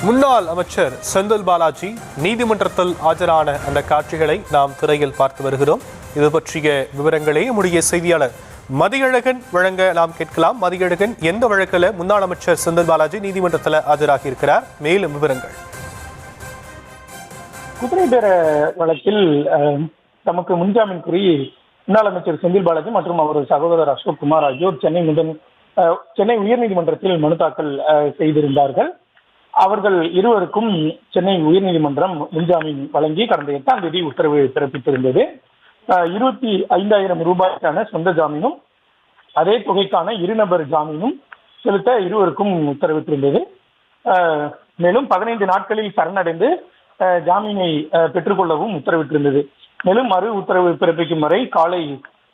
முன்னாள் அமைச்சர் செந்தில் பாலாஜி நீதிமன்றத்தில் ஆஜரான அந்த காட்சிகளை நாம் திரையில் பார்த்து வருகிறோம். இது பற்றிய விவரங்களை நம்முடைய செய்தியாளர் மதியழகன் வழங்க நாம் கேட்கலாம். மதியழகன், எந்த வழக்கில் முன்னாள் அமைச்சர் செந்தில் பாலாஜி நீதிமன்றத்தில் ஆஜராகி இருக்கிறார்? மேலும் விவரங்கள். குதிரை பேர வழக்கில் தமக்கு முன்ஜாமீன் கோரி முன்னாள் அமைச்சர் செந்தில் பாலாஜி மற்றும் அவரது சகோதரர் அசோக் குமார் ஆகியோர் சென்னை உயர்நீதிமன்றத்தில் மனு தாக்கல் செய்திருந்தார்கள். அவர்கள் இருவருக்கும் சென்னை உயர்நீதிமன்றம் முன்ஜாமீன் வழங்கி கடந்த 8ஆம் தேதி உத்தரவு பிறப்பித்திருந்தது. 25,000 ரூபாய்க்கான சொந்த ஜாமீனும் அதே தொகைக்கான இருநபர் ஜாமீனும் செலுத்த இருவருக்கும் உத்தரவிட்டிருந்தது. மேலும் 15 நாட்களில் சரணடைந்து ஜாமீனை பெற்றுக்கொள்ளவும் உத்தரவிட்டிருந்தது. மேலும் மறு உத்தரவு பிறப்பிக்கும் வரை காலை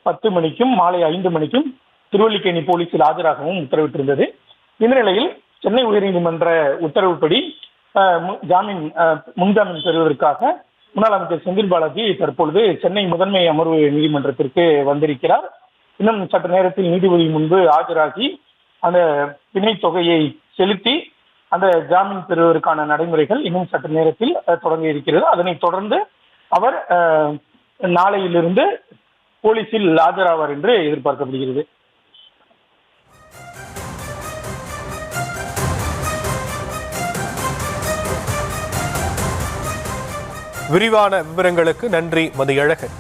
10 மணிக்கும் மாலை 5 மணிக்கும் திருவல்லிக்கேணி போலீசில் ஆஜராகவும் உத்தரவிட்டிருந்தது. இந்த நிலையில் சென்னை உயர்நீதிமன்ற உத்தரவுப்படி முன்ஜாமீன் பெறுவதற்காக முன்னாள் அமைச்சர் செந்தில் பாலாஜி தற்பொழுது சென்னை முதன்மை அமர்வு நீதிமன்றத்திற்கு வந்திருக்கிறார். இன்னும் சற்று நேரத்தில் நீதிபதி முன்பு ஆஜராகி அந்த பிணை தொகையை செலுத்தி அந்த ஜாமீன் பெறுவதற்கான நடைமுறைகள் இன்னும் சற்று நேரத்தில் தொடங்க இருக்கிறது. அதனைத் தொடர்ந்து அவர் நாளையிலிருந்து போலீசில் ஆஜராவார் என்று எதிர்பார்க்கப்படுகிறது. விரிவான விவரங்களுக்கு நன்றி மதியழகன்.